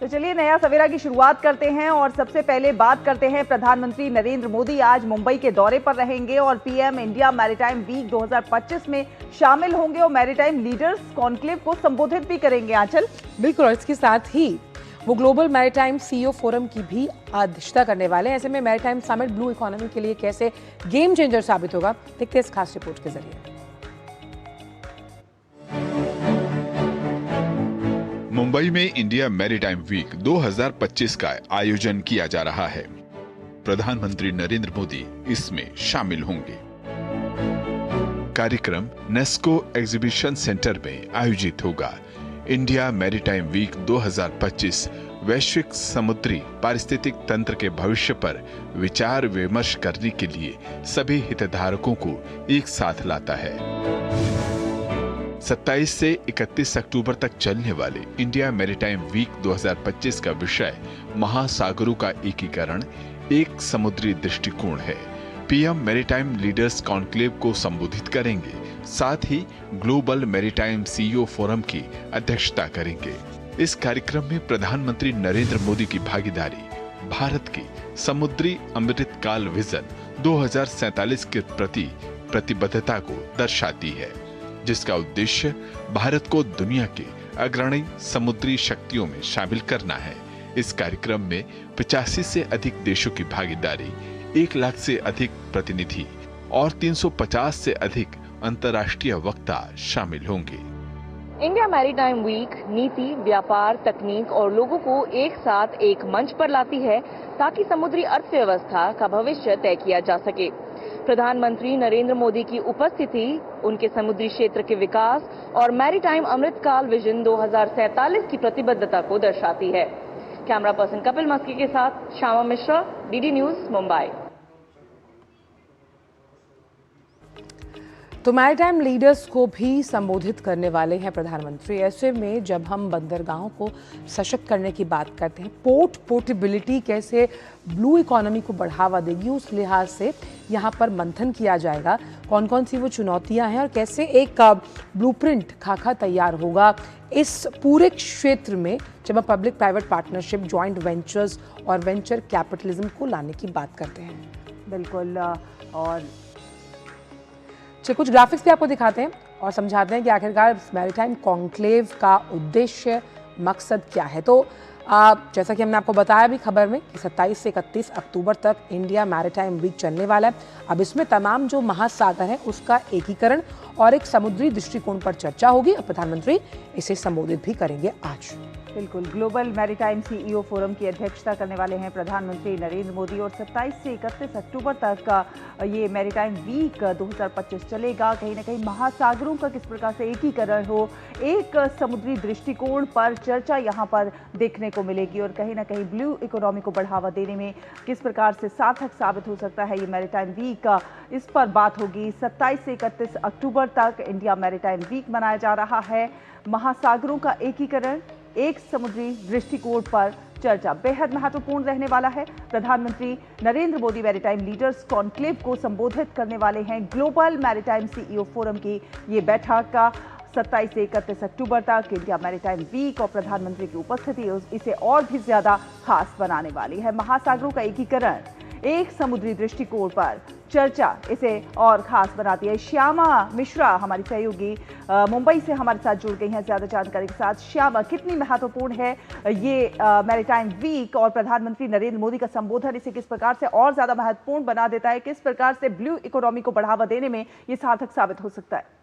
तो चलिए नया सवेरा की शुरुआत करते हैं और सबसे पहले बात करते हैं प्रधानमंत्री नरेंद्र मोदी आज मुंबई के दौरे पर रहेंगे और पीएम इंडिया मैरीटाइम वीक 2025 में शामिल होंगे और मैरीटाइम लीडर्स कॉन्क्लेव को संबोधित भी करेंगे। आंचल, बिल्कुल, और इसके साथ ही वो ग्लोबल मैरीटाइम सीईओ फोरम की भी अध्यक्षता करने वाले हैं। ऐसे में मैरीटाइम समिट ब्लू इकोनॉमी के लिए कैसे गेम चेंजर साबित होगा, देखते हैं इस खास रिपोर्ट के जरिए। मुंबई में इंडिया मैरीटाइम वीक 2025 का आयोजन किया जा रहा है। प्रधानमंत्री नरेंद्र मोदी इसमें शामिल होंगे। कार्यक्रम नेस्को एग्जीबिशन सेंटर में आयोजित होगा। इंडिया मैरीटाइम वीक 2025 वैश्विक समुद्री पारिस्थितिक तंत्र के भविष्य पर विचार विमर्श करने के लिए सभी हितधारकों को एक साथ लाता है। 27 से 31 अक्टूबर तक चलने वाले इंडिया मैरीटाइम वीक 2025 का विषय महासागरों का एकीकरण, एक समुद्री दृष्टिकोण है। पीएम मैरीटाइम लीडर्स कॉन्क्लेव को संबोधित करेंगे, साथ ही ग्लोबल मैरीटाइम सीईओ फोरम की अध्यक्षता करेंगे। इस कार्यक्रम में प्रधानमंत्री नरेंद्र मोदी की भागीदारी भारत की समुद्री अमृतकाल विजन 2047 के प्रति प्रतिबद्धता को दर्शाती है, जिसका उद्देश्य भारत को दुनिया के अग्रणी समुद्री शक्तियों में शामिल करना है। इस कार्यक्रम में 85 से अधिक देशों की भागीदारी, 1 लाख से अधिक प्रतिनिधि और 350 से अधिक अंतर्राष्ट्रीय वक्ता शामिल होंगे। इंडिया मैरीटाइम वीक नीति, व्यापार, तकनीक और लोगों को एक साथ एक मंच पर लाती है ताकि समुद्री अर्थव्यवस्था का भविष्य तय किया जा सके। प्रधानमंत्री नरेंद्र मोदी की उपस्थिति उनके समुद्री क्षेत्र के विकास और मैरीटाइम अमृतकाल विजन 2047 की प्रतिबद्धता को दर्शाती है। कैमरा पर्सन कपिल मस्की के साथ श्यामा मिश्रा, डीडी न्यूज, मुंबई। तो मैरीटाइम लीडर्स को भी संबोधित करने वाले हैं प्रधानमंत्री। ऐसे में जब हम बंदरगाहों को सशक्त करने की बात करते हैं, पोर्टेबिलिटी कैसे ब्लू इकोनॉमी को बढ़ावा देगी, उस लिहाज से यहाँ पर मंथन किया जाएगा। कौन कौन सी वो चुनौतियाँ हैं और कैसे एक ब्लूप्रिंट खाका तैयार होगा इस पूरे क्षेत्र में, जब हम public private partnership, joint ventures और वेंचर कैपिटलिज्म को लाने की बात करते हैं। बिल्कुल, और कुछ ग्राफिक्स भी आपको दिखाते हैं और समझाते हैं कि आखिरकार मैरीटाइम कॉन्क्लेव का उद्देश्य, मकसद क्या है। तो जैसा कि हमने आपको बताया भी खबर में कि 27 से 31 अक्टूबर तक इंडिया मैरीटाइम वीक चलने वाला है। अब इसमें तमाम जो महासागर है उसका एकीकरण और एक समुद्री दृष्टिकोण पर चर्चा होगी और प्रधानमंत्री इसे संबोधित भी करेंगे आज। बिल्कुल, ग्लोबल मैरीटाइम सीईओ फोरम की अध्यक्षता करने वाले हैं प्रधानमंत्री नरेंद्र मोदी और 27 से 31 अक्टूबर तक ये मैरीटाइम वीक 2025 चलेगा। कहीं ना कहीं महासागरों का किस प्रकार से एकीकरण हो, एक समुद्री दृष्टिकोण पर चर्चा यहाँ पर देखने को मिलेगी और कहीं ना कहीं ब्लू इकोनॉमी को बढ़ावा देने में किस प्रकार से सार्थक साबित हो सकता है ये मैरीटाइम वीक, इस पर बात होगी। 27 से 31 अक्टूबर तक इंडिया मैरीटाइम वीक मनाया जा रहा है। महासागरों का एकीकरण, एक समुद्री दृष्टिकोण पर चर्चा बेहद महत्वपूर्ण रहने वाला है। प्रधानमंत्री Narendra Modi maritime leaders conclave को संबोधित करने वाले हैं। ग्लोबल मैरीटाइम सीईओ फोरम की ये बैठक का 27 से 31 अक्टूबर तक इंडिया मैरीटाइम वीक और प्रधानमंत्री की उपस्थिति इसे और भी ज्यादा खास बनाने वाली है। महासागरों का एकीकरण, एक समुद्री दृष्टिकोण पर चर्चा इसे और खास बनाती है। श्यामा मिश्रा हमारी सहयोगी मुंबई से हमारे साथ जुड़ गई हैं ज्यादा जानकारी के साथ। श्यामा, कितनी महत्वपूर्ण है ये मैरीटाइम वीक और प्रधानमंत्री नरेंद्र मोदी का संबोधन, इसे किस प्रकार से और ज्यादा महत्वपूर्ण बना देता है, किस प्रकार से ब्लू इकोनॉमी को बढ़ावा देने में ये सार्थक साबित हो सकता है?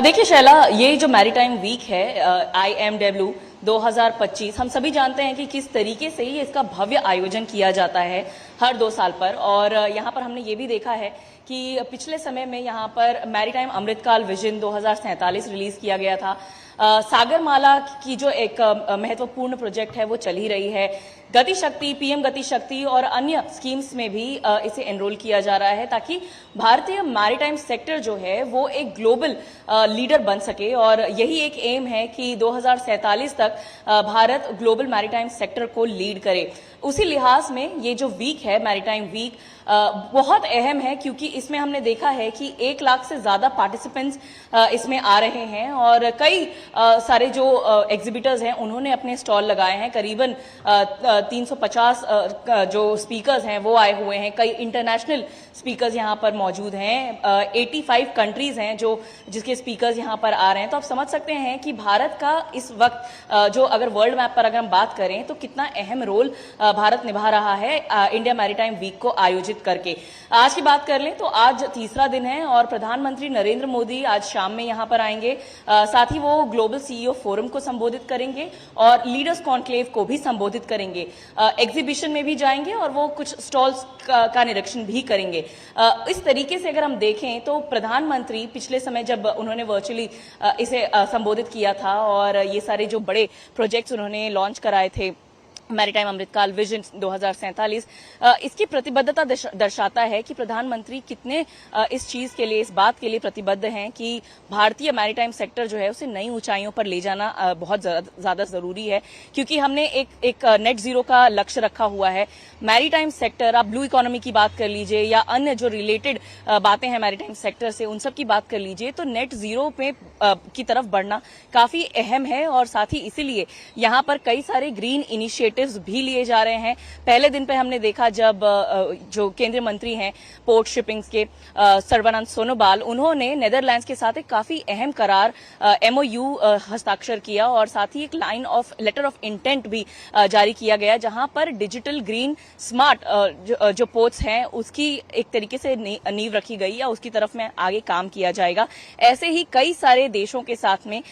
देखिए शैला, ये जो मैरीटाइम वीक है IMW 2025, हम सभी जानते हैं कि किस तरीके से ये इसका भव्य आयोजन किया जाता है हर 2 साल पर। और यहाँ पर हमने ये भी देखा है कि पिछले समय में यहाँ पर मैरीटाइम अमृतकाल विजन 2047 रिलीज किया गया था। सागरमाला की जो एक महत्वपूर्ण प्रोजेक्ट है वो चल ही रही है। गति शक्ति, पीएम गति शक्ति और अन्य स्कीम्स में भी इसे एनरोल किया जा रहा है ताकि भारतीय मैरीटाइम सेक्टर जो है वो एक ग्लोबल लीडर बन सके। और यही एक एम है कि 2047 तक भारत ग्लोबल मैरीटाइम सेक्टर को लीड करे। उसी लिहाज में ये जो वीक है, मैरीटाइम वीक, बहुत अहम है, क्योंकि इसमें हमने देखा है कि 1 लाख से ज्यादा पार्टिसिपेंट्स इसमें आ रहे हैं और कई सारे जो एग्जिबिटर्स हैं उन्होंने अपने स्टॉल लगाए हैं। करीबन 350 जो स्पीकर्स हैं वो आए हुए हैं। कई इंटरनेशनल स्पीकर्स यहाँ पर मौजूद हैं। 85 कंट्रीज हैं जिसके स्पीकर्स यहाँ पर आ रहे हैं। तो आप समझ सकते हैं कि भारत का इस वक्त जो अगर वर्ल्ड मैप पर अगर हम बात करें तो कितना अहम रोल भारत निभा रहा है इंडिया मैरीटाइम वीक को आयोजित करके। आज की बात कर लें तो आज तीसरा दिन है और प्रधानमंत्री नरेंद्र मोदी आज शाम में यहाँ पर आएंगे। साथ ही वो ग्लोबल सीईओ फोरम को संबोधित करेंगे और लीडर्स कॉन्क्लेव को भी संबोधित करेंगे। एग्जीबिशन में भी जाएंगे और वो कुछ स्टॉल्स का निरीक्षण भी करेंगे। इस तरीके से अगर हम देखें तो प्रधानमंत्री पिछले समय जब उन्होंने वर्चुअली इसे संबोधित किया था और ये सारे जो बड़े प्रोजेक्ट्स उन्होंने लॉन्च कराए थे, मैरीटाइम अमृतकाल विजन 2047, इसकी प्रतिबद्धता दर्शाता है कि प्रधानमंत्री कितने इस चीज के लिए, इस बात के लिए प्रतिबद्ध हैं कि भारतीय मैरीटाइम सेक्टर जो है उसे नई ऊंचाइयों पर ले जाना बहुत ज्यादा जरूरी है। क्योंकि हमने एक नेट जीरो का लक्ष्य रखा हुआ है। मैरीटाइम सेक्टर, आप ब्लू इकोनॉमी की बात कर लीजिए या अन्य जो रिलेटेड बातें हैं मैरीटाइम सेक्टर से, उन सब की बात कर लीजिए, तो नेट जीरो पे की तरफ बढ़ना काफी अहम है और साथ ही इसीलिए यहाँ पर कई सारे ग्रीन इनिशिएटिव्स भी लिए जा रहे हैं। पहले दिन पे हमने देखा जब जो केंद्रीय मंत्री हैं पोर्ट शिपिंग्स के सर्बानंद सोनोवाल, उन्होंने नेदरलैंड्स के साथ एक काफी अहम करार MOU हस्ताक्षर किया और साथ ही एक लेटर ऑफ इंटेंट भी जारी किया गया, जहां पर डिजिटल ग्रीन स्मार्ट जो पोर्ट्स हैं उसकी एक तरीके से नींव रखी गई या उसकी तरफ में आगे काम किया जाएगा। ऐसे ही कई सारे देशों के साथ में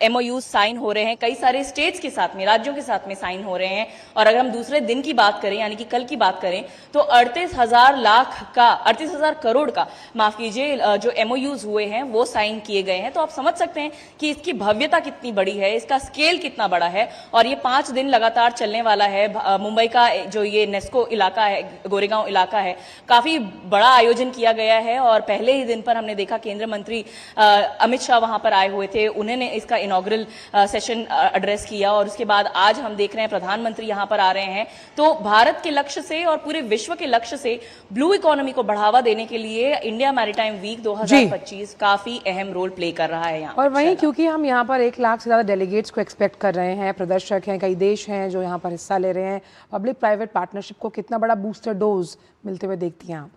MOU साइन हो रहे हैं, कई सारे स्टेट्स के साथ में, राज्यों के साथ में साइन हो रहे हैं। और अगर हम दूसरे दिन की बात करें यानी कि कल की बात करें तो 38,000 करोड़ का माफ कीजिए जो MOUs हुए हैं वो साइन किए गए हैं। तो आप समझ सकते हैं कि इसकी भव्यता कितनी बड़ी है, इसका स्केल कितना बड़ा है। और ये 5 दिन लगातार चलने वाला है। मुंबई का जो ये नेस्को इलाका है, गोरेगांव इलाका है, काफी बड़ा आयोजन किया गया है और पहले ही दिन पर हमने देखा केंद्रीय मंत्री अमित शाह वहां पर आए हुए थे, उन्होंने इसका इनॉग्रल सेशन एड्रेस किया और उसके बाद आज हम देख रहे हैं प्रधानमंत्री यहां पर आ रहे हैं। तो भारत के लक्ष्य से और पूरे विश्व के लक्ष्य से ब्लू इकोनॉमी को बढ़ावा देने के लिए इंडिया मैरीटाइम वीक 2025 काफी अहम रोल प्ले कर रहा है यहाँ। और वहीं क्योंकि हम यहाँ पर 1 लाख से ज्यादा डेलीगेट्स को एक्सपेक्ट कर रहे हैं, प्रदर्शक हैं, कई देश हैं जो यहाँ पर हिस्सा ले रहे हैं, पब्लिक प्राइवेट पार्टनरशिप को कितना बड़ा बूस्टर डोज मिलते हुए देखती हैं आप?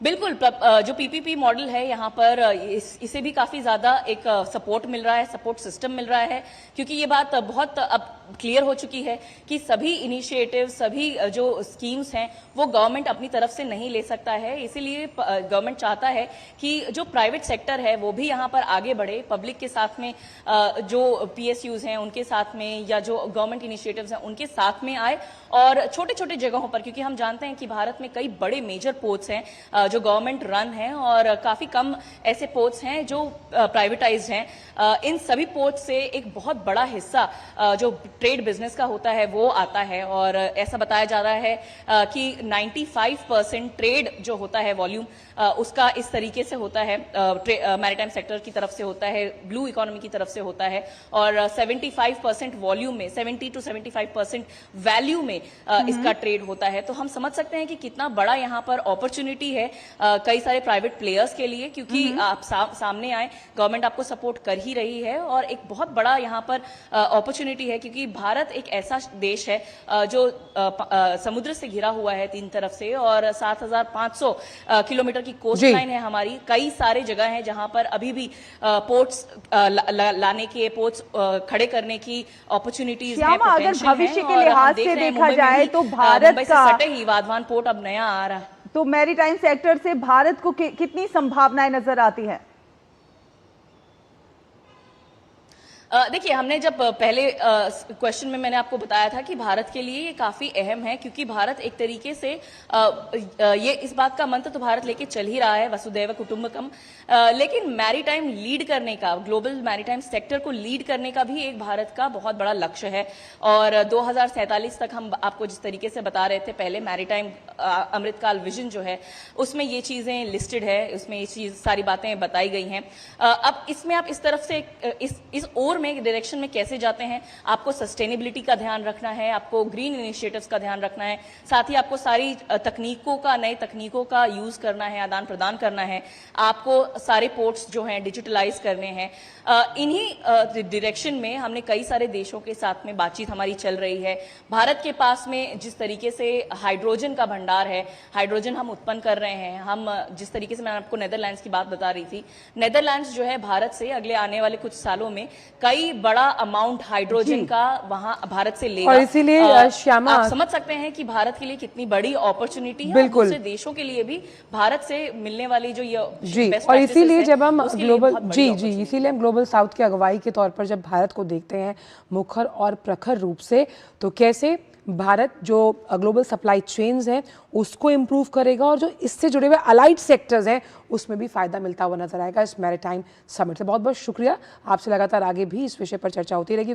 बिल्कुल, जो PPP मॉडल है यहाँ पर इसे भी काफी ज्यादा एक सपोर्ट मिल रहा है, सपोर्ट सिस्टम मिल रहा है, क्योंकि ये बात बहुत अब क्लियर हो चुकी है कि सभी इनिशिएटिव, सभी जो स्कीम्स हैं वो गवर्नमेंट अपनी तरफ से नहीं ले सकता है। इसीलिए गवर्नमेंट चाहता है कि जो प्राइवेट सेक्टर है वो भी यहाँ पर आगे बढ़े, पब्लिक के साथ में जो PSUs हैं उनके साथ में या जो गवर्नमेंट इनिशिएटिव्स हैं उनके साथ में आए और छोटे छोटे जगहों पर, क्योंकि हम जानते हैं कि भारत में कई बड़े मेजर पोर्ट्स हैं जो गवर्नमेंट रन है और काफी कम ऐसे पोर्ट्स हैं जो प्राइवेटाइज्ड हैं। इन सभी पोर्ट्स से एक बहुत बड़ा हिस्सा जो ट्रेड बिजनेस का होता है वो आता है और ऐसा बताया जा रहा है कि 95% ट्रेड जो होता है वॉल्यूम उसका इस तरीके से होता है, मैरीटाइम सेक्टर की तरफ से होता है, ब्लू इकोनॉमी की तरफ से होता है और 75% वॉल्यूम में, 70 to 75% वैल्यू में इसका ट्रेड होता है। तो हम समझ सकते हैं कि कितना बड़ा यहाँ पर अपॉर्चुनिटी है कई सारे प्राइवेट प्लेयर्स के लिए, क्योंकि आप सामने आए, गवर्नमेंट आपको सपोर्ट कर ही रही है और एक बहुत बड़ा यहाँ पर अपॉर्चुनिटी है, क्योंकि भारत एक ऐसा देश है जो समुद्र से घिरा हुआ है 3 तरफ से और 7,500 किलोमीटर की कोस्ट लाइन है हमारी। कई सारे जगह हैं जहां पर अभी भी पोर्ट्स लाने के, पोर्ट्स खड़े करने की अपॉर्चुनिटीज हैं, अगर भविष्य के लिहाज से देखा जाए तो भारत का सटे ही वाधवान पोर्ट अब नया आ रहा है, तो मैरीटाइम सेक्टर से भारत को कितनी संभावनाएं नजर आती हैं? देखिए, हमने जब पहले क्वेश्चन में मैंने आपको बताया था कि भारत के लिए ये काफी अहम है, क्योंकि भारत एक तरीके से ये इस बात का मंत्र तो भारत लेके चल ही रहा है, वसुदैव कुटुंबकम, लेकिन मैरीटाइम लीड करने का, ग्लोबल मैरीटाइम सेक्टर को लीड करने का भी एक भारत का बहुत बड़ा लक्ष्य है। और 2047 तक हम आपको जिस तरीके से बता रहे थे पहले, मैरीटाइम अमृतकाल विजन जो है उसमें ये चीजें लिस्टेड है, उसमें ये चीज सारी बातें बताई गई हैं। अब इसमें आप इस तरफ से इस ओर में डायरेक्शन में कैसे जाते हैं, आपको सस्टेनेबिलिटी का ध्यान रखना है, आपको ग्रीन इनिशिएटिव्स का ध्यान रखना है, साथ ही आपको सारी तकनीकों का, नए तकनीकों का यूज करना है, आदान प्रदान करना है, आपको सारे पोर्ट्स जो हैं डिजिटलाइज करने हैं। इन्हीं डायरेक्शन में हमने कई सारे देशों के साथ में बातचीत हमारी चल रही है। भारत के पास में जिस तरीके से हाइड्रोजन का भंडार है, हाइड्रोजन हम उत्पन्न कर रहे हैं, हम जिस तरीके से मैंने आपको नेदरलैंड्स की बात बता रही थी, नेदरलैंड्स जो है भारत से अगले आने वाले कुछ सालों में कई बड़ा अमाउंट हाइड्रोजन का वहां भारत से लेगा। और इसीलिए श्यामा, आप समझ सकते हैं कि भारत के लिए कितनी बड़ी अपॉर्चुनिटी है, बिल्कुल, दूसरे देशों के लिए भी भारत से मिलने वाली जो ये जी, best और practices इसीलिए हैं, जब हम उसके लिए ग्लोबल बहुत बड़ी opportunity इसीलिए हम ग्लोबल साउथ की अगुवाई के तौर पर जब भारत को देखते हैं मुखर और प्रखर रूप से, तो कैसे भारत जो ग्लोबल सप्लाई चेन्स हैं उसको इम्प्रूव करेगा और जो इससे जुड़े हुए अलाइड सेक्टर्स हैं उसमें भी फायदा मिलता हुआ नजर आएगा इस मैरीटाइम समिट से। बहुत बहुत शुक्रिया, आपसे लगातार आगे भी इस विषय पर चर्चा होती रहेगी।